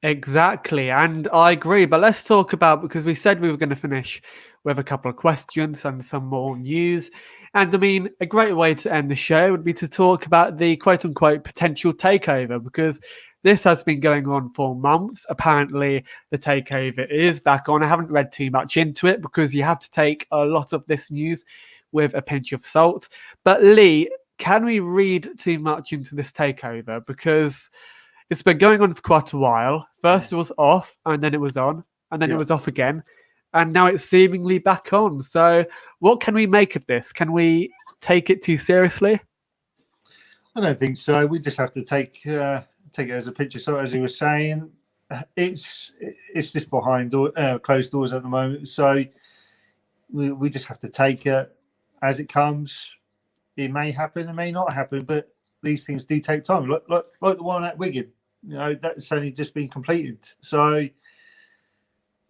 Exactly, and I agree. But let's talk about, because we said we were going to finish with a couple of questions and some more news. And I mean, a great way to end the show would be to talk about the quote-unquote potential takeover, because this has been going on for months. Apparently, the takeover is back on. I haven't read too much into it because you have to take a lot of this news with a pinch of salt. But Leigh, can we read too much into this takeover? Because it's been going on for quite a while. First it was off, and then it was on, and then it was off again. And now it's seemingly back on. So what can we make of this? Can we take it too seriously? I don't think so. We just have to take it as a picture. So as he was saying, it's just behind closed doors at the moment. So we just have to take it as it comes. It may happen, it may not happen, but these things do take time. Like the one at Wigan, that's only just been completed. So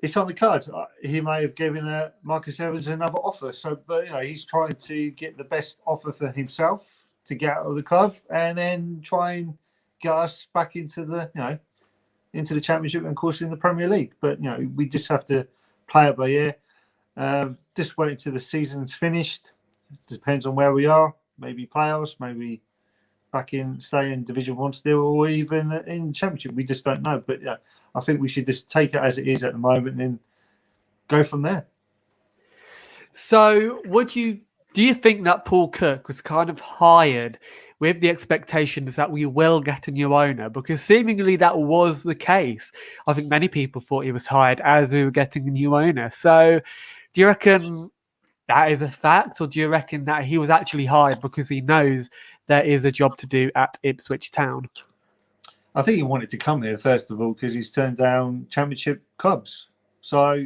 it's on the cards. He may have given Marcus Evans another offer. So, but he's trying to get the best offer for himself to get out of the club, and then try and get us back into the into the Championship and, of course, in the Premier League. But we just have to play it by ear. Just wait until the season's finished. Depends on where we are. Maybe playoffs. Maybe stay in Division 1 still, or even in Championship. We just don't know. But I think we should just take it as it is at the moment and go from there. So do you think that Paul Cook was kind of hired with the expectations that we will get a new owner? Because seemingly that was the case. I think many people thought he was hired as we were getting a new owner. So do you reckon that is a fact, or do you reckon that he was actually hired because he knows there is a job to do at Ipswich Town? I think he wanted to come here, first of all, because he's turned down Championship clubs. So,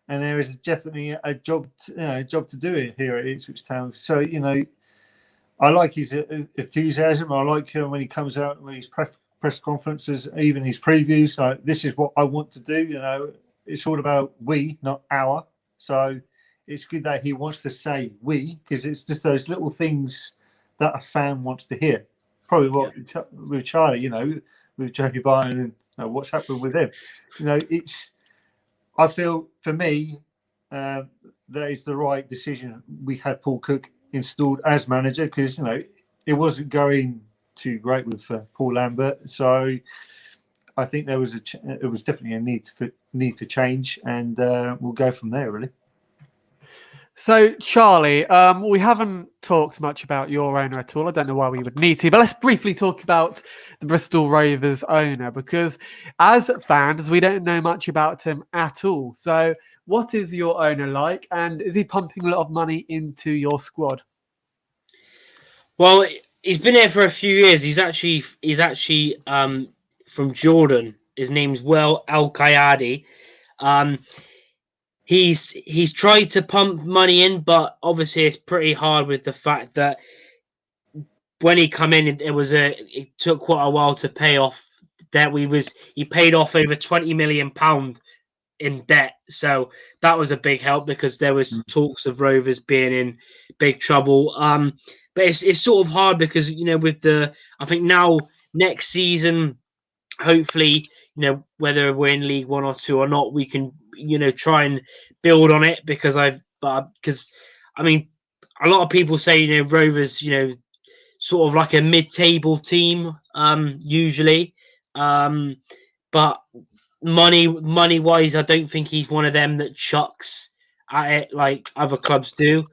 and there is definitely a job to do here at Ipswich Town. So, I like his enthusiasm. I like when he comes out with his press conferences, even his previews. Like, this is what I want to do. It's all about we, not our. So it's good that he wants to say we, because it's just those little things that a fan wants to hear. Probably what with Charlie, with Joey Barton, and what's happened with him. I feel, for me, that is the right decision. We had Paul Cook installed as manager because it wasn't going too great with Paul Lambert. So I think there was it was definitely a need for change, and we'll go from there, really. So, Charlie, we haven't talked much about your owner at all. I don't know why we would need to, but let's briefly talk about the Bristol Rovers owner, because as fans, we don't know much about him at all. So, what is your owner like, and is he pumping a lot of money into your squad? Well, he's been here for a few years. He's actually from Jordan. His name's Well Al Kayadi. He's tried to pump money in, but obviously it's pretty hard with the fact that when he come in, it took quite a while to pay off debt. He paid off over £20 million in debt, so that was a big help because there was talks of Rovers being in big trouble. But it's sort of hard because I think now next season, hopefully, whether we're in League One or Two or not, we can try and build on it because a lot of people say Rovers sort of like a mid-table team usually, but money wise, I don't think he's one of them that chucks at it like other clubs do.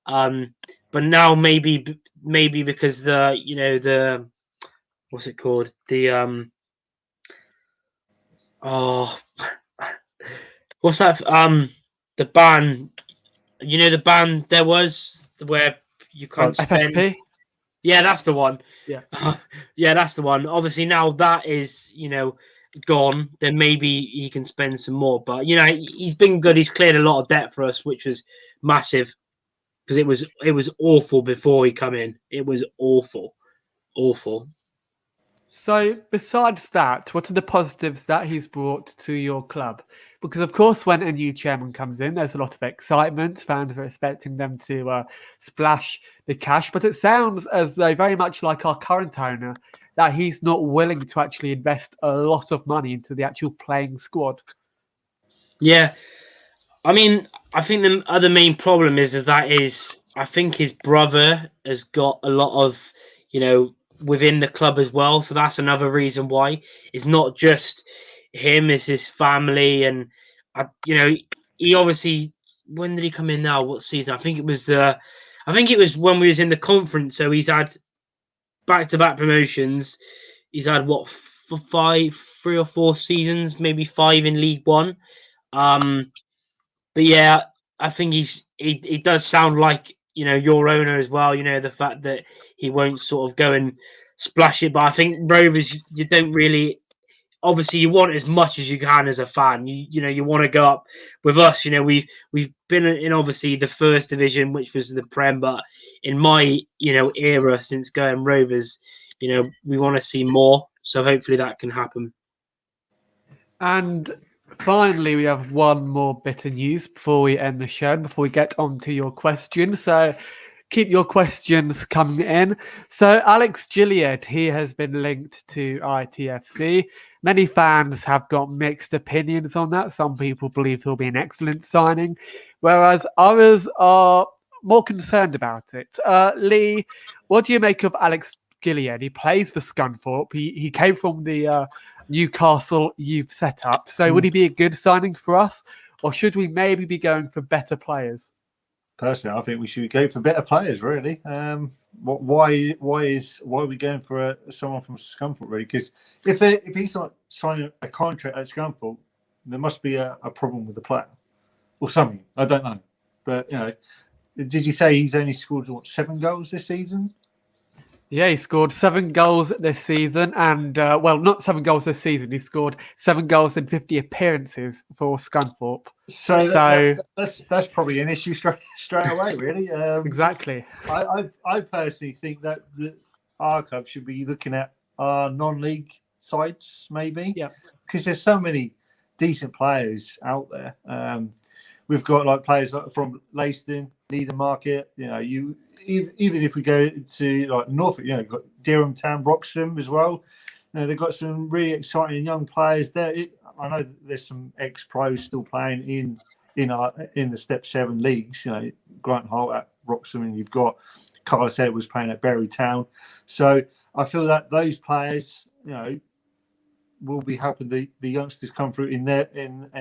But now maybe because the what's it called, what's that? The ban. The ban there was where you can't spend. FFP? Yeah, that's the one. Yeah. Yeah, that's the one. Obviously, now that is gone, then maybe he can spend some more. But he's been good. He's cleared a lot of debt for us, which was massive because it was awful before he come in. It was awful. So, besides that, what are the positives that he's brought to your club? Because, of course, when a new chairman comes in, there's a lot of excitement. Fans are expecting them to splash the cash. But it sounds as though, very much like our current owner, that he's not willing to actually invest a lot of money into the actual playing squad. Yeah. I mean, I think the other main problem is I think his brother has got a lot of, within the club as well. So that's another reason why it's not just him, it's his family. And, he obviously, when did he come in now? What season? I think it was when we was in the conference. So he's had back-to-back promotions. He's had three or four seasons, maybe 5 in League One. But yeah, I think he does sound like your owner as well. The fact that he won't sort of go and splash it. But I think Rovers, you don't really. Obviously, you want as much as you can as a fan. You want to go up with us. We've been in obviously the first division, which was the Prem. But in my era since going Rovers, we want to see more. So hopefully that can happen. And finally, we have one more bit of news before we end the show, before we get on to your questions. So keep your questions coming in. So Alex Gilliard, he has been linked to ITFC. Many fans have got mixed opinions on that. Some people believe he'll be an excellent signing, whereas others are more concerned about it. Leigh, what do you make of Alex Gilliard? He plays for Scunthorpe. He came from the Newcastle youth setup. So would he be a good signing for us, or should we maybe be going for better players? Personally, I think we should go for better players. Really, why are we going for someone from Scunthorpe? Really, because if he's not signing a contract at Scunthorpe, there must be a problem with the player or something. I don't know, but did you say he's only scored 7 goals this season? Yeah, he scored 7 goals this season, and not 7 goals this season. He scored 7 goals in 50 appearances for Scunthorpe. So that's probably an issue straight away, really. Exactly. I personally think that our club should be looking at our non-league sides, maybe. Yeah. Because there's so many decent players out there. We've got players from Leiston, Leiden Market. Even if we go to Norfolk, got Durham Town, Wroxham as well. They've got some really exciting young players there. I know there's some ex-pros still playing in the Step 7 leagues. Grant Holt at Wroxham, and you've got Carlos Edwards playing at Berry Town. So I feel that those players, will be helping the youngsters come through in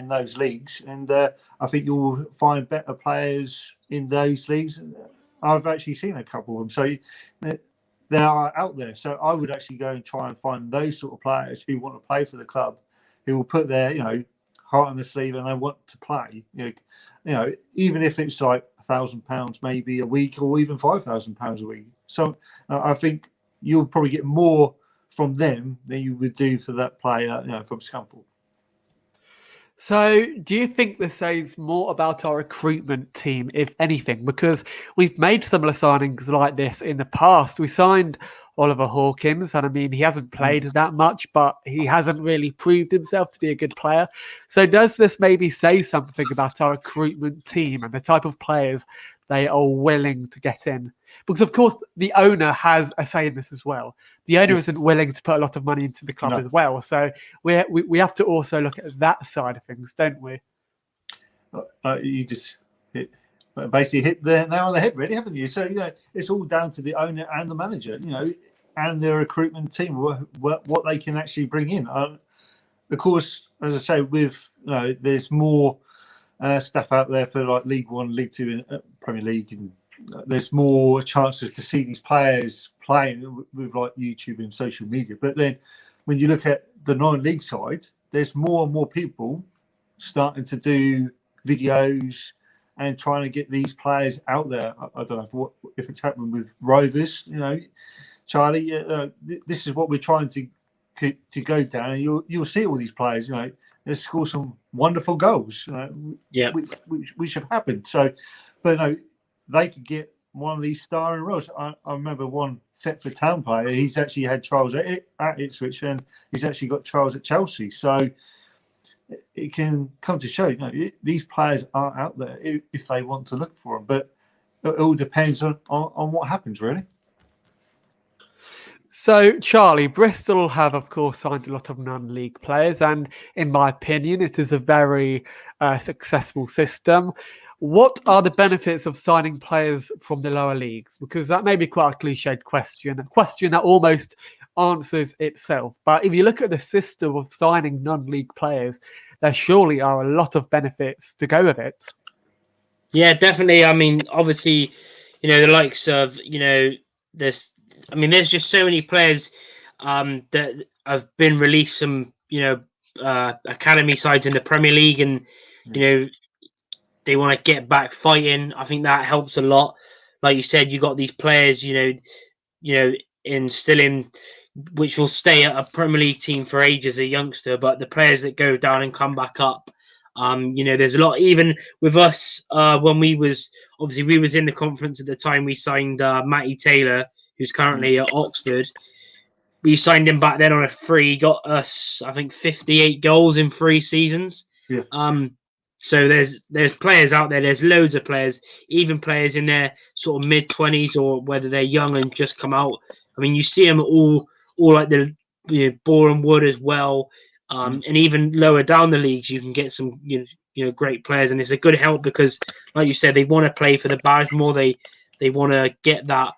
those leagues, and I think you'll find better players in those leagues. I've actually seen a couple of them, so they are out there. So I would actually go and try and find those sort of players who want to play for the club, who will put their heart on the sleeve and they want to play. Even if it's like £1,000 maybe a week, or even £5,000 a week. So I think you'll probably get more from them than you would do for that player, from Scunthorpe. So, do you think this says more about our recruitment team, if anything? Because we've made similar signings like this in the past. We signed Oliver Hawkins, and I mean, he hasn't played that much, but he hasn't really proved himself to be a good player. So, does this maybe say something about our recruitment team and the type of players they are willing to get in? Because, of course, the owner has a say in this as well. The owner isn't willing to put a lot of money into the club as well. So we have to also look at that side of things, don't we? You just basically hit the nail on the head, really, haven't you? So, it's all down to the owner and the manager, and the recruitment team, what they can actually bring in. Of course, as I say, there's more stuff out there for like League One, League Two, and Premier League, and there's more chances to see these players playing with like YouTube and social media. But then when you look at the non-league side, there's more and more people starting to do videos and trying to get these players out there. I don't know if it's happening with Rovers, Charlie. This is what we're trying to go down, and you'll see all these players, they score some wonderful goals, which have happened. So, but they could get one of these starring roles. I remember one Thetford Town player. He's actually had trials at Ipswich, and he's actually got trials at Chelsea. So it can come to show, these players are out there if they want to look for them. But it all depends on what happens, really. So, Charlie, Bristol have, of course, signed a lot of non-league players, and in my opinion, it is a very successful system. What are the benefits of signing players from the lower leagues? Because that may be quite a cliched question, a question that almost answers itself. But if you look at the system of signing non-league players, there surely are a lot of benefits to go with it. Yeah, definitely. I mean, obviously, the likes of, there's just so many players that have been released from, academy sides in the Premier League, and, they want to get back fighting. I think that helps a lot. Like you said, you got these players, instilling, which will stay at a Premier League team for ages, a youngster. But the players that go down and come back up, there's a lot. Even with us, when we was in the conference at the time, we signed Matty Taylor, who's currently at Oxford. We signed him back then on a free. Got us, I think, 58 goals in 3 seasons. Yeah. So there's players out there. There's loads of players, even players in their sort of mid-20s, or whether they're young and just come out. I mean, you see them all like the Boreham Wood as well, and even lower down the leagues, you can get some great players, and it's a good help because, like you said, they want to play for the badge more. They want to get that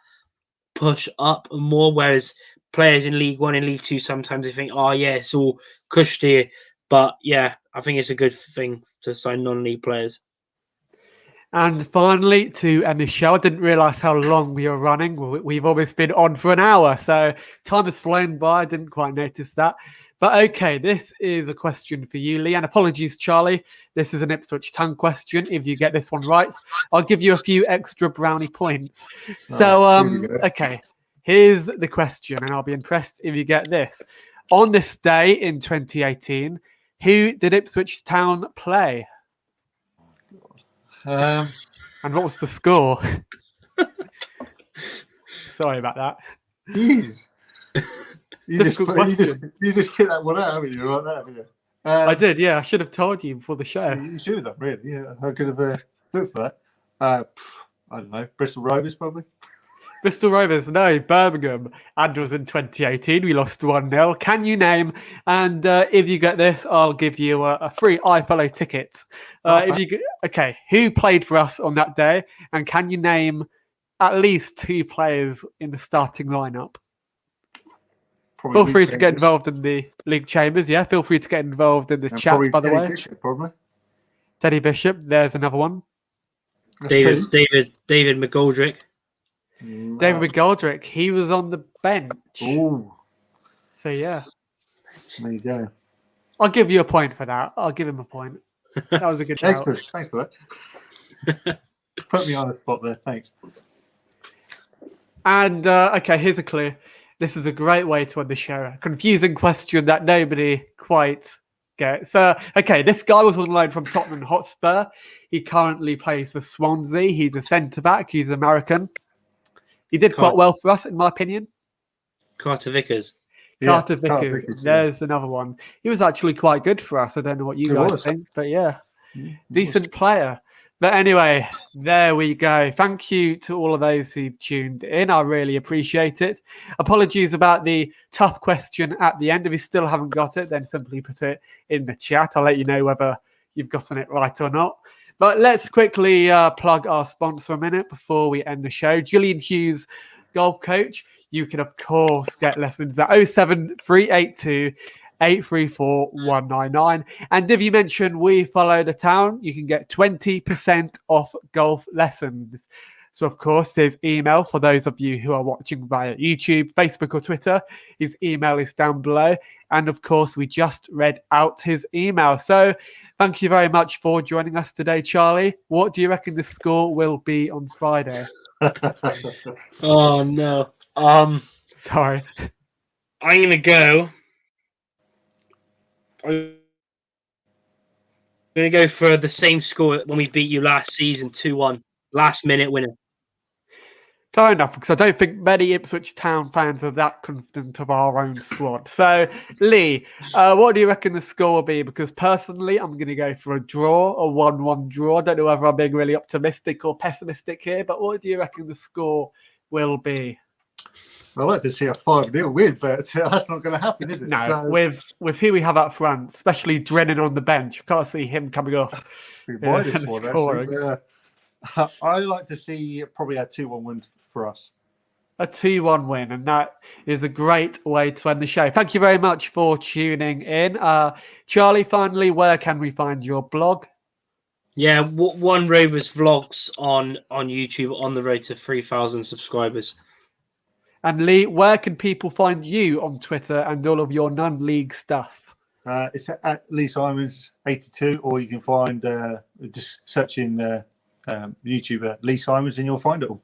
push up more. Whereas players in League One and League Two, sometimes they think, oh yeah, it's all cushed here. But yeah, I think it's a good thing to sign non-league players. And finally, to end the show, I didn't realise how long we were running. We've almost been on for an hour, so time has flown by. I didn't quite notice that. But okay, this is a question for you, Leigh. And apologies, Charlie. This is an Ipswich Town question. If you get this one right, I'll give you a few extra brownie points. Okay, here's the question, and I'll be impressed if you get this. On this day in 2018, who did Ipswich Town play? And what was the score? Sorry about that. Jeez. You just hit that one out, haven't you? Right there, haven't you? I did, yeah. I should have told you before the show. You should have done, really. Yeah, I could have looked for that. I don't know. Bristol Rovers, probably. Bristol Rovers, no, Birmingham. And it was in 2018. We lost 1-0. Can you name? And if you get this, I'll give you a free iFollow ticket. Okay, who played for us on that day? And can you name at least 2 players in the starting lineup? Probably Feel free League to get Chambers. involved in the League Chambers. Yeah, feel free to get involved in the And chat, probably by the Teddy way. Bishop, probably. Teddy Bishop, there's another one. That's David two. McGoldrick. David McGoldrick, he was on the bench. Oh, So, yeah. there you go. I'll give you a point for that. I'll give him a point. That was a good shout. Excellent. Thanks for that. Put me on the spot there. Thanks. And, okay, here's a clue. This is a great way to end the show. A confusing question that nobody quite gets. Okay, this guy was on loan from Tottenham Hotspur. He currently plays for Swansea. He's a centre-back. He's American. He did quite well for us, in my opinion. Carter Vickers. Carter Vickers. There's another one. He was actually quite good for us. I don't know what you guys think, but yeah, decent player. But anyway, there we go. Thank you to all of those who tuned in. I really appreciate it. Apologies about the tough question at the end. If you still haven't got it, then simply put it in the chat. I'll let you know whether you've gotten it right or not. But let's quickly plug our sponsor a minute before we end the show. Gillian Hughes, golf coach. You can, of course, get lessons at 07382 834 199. And if you mention We Follow the Town, you can get 20% off golf lessons. So, of course, there's email for those of you who are watching via YouTube, Facebook, or Twitter. His email is down below. And, of course, we just read out his email. So, thank you very much for joining us today, Charlie. What do you reckon the score will be on Friday? Oh, no. Sorry. I'm going to go. I'm going to go for the same score when we beat you last season, 2-1. Last minute winner. Fair enough, because I don't think many Ipswich Town fans are that confident of our own squad. So, Leigh, what do you reckon the score will be? Because personally, I'm going to go for a draw, a 1-1 draw. I don't know whether I'm being really optimistic or pessimistic here, but what do you reckon the score will be? I'd like to see a 5-0 win, but that's not going to happen, is it? No, So, with who we have up front, especially Drennan on the bench, I can't see him coming off. this one, actually. I like to see probably a 2-1 win for us. A 2-1 win, and that is a great way to end the show. Thank you very much for tuning in. Charlie, finally, where can we find your blog? Yeah, One Rovers vlogs on YouTube on the road to 3,000 subscribers. And Leigh, where can people find you on Twitter and all of your non-league stuff? It's at Leigh Simons 82, or you can find just search in YouTube Leigh Simons and you'll find it all.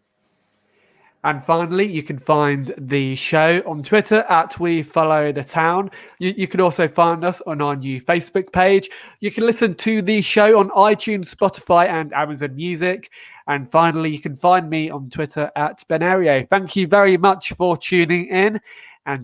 And finally, you can find the show on Twitter at We Follow the Town. You can also find us on our new Facebook page. You can listen to the show on iTunes, Spotify, and Amazon Music. And finally, you can find me on Twitter at Benario. Thank you very much for tuning in.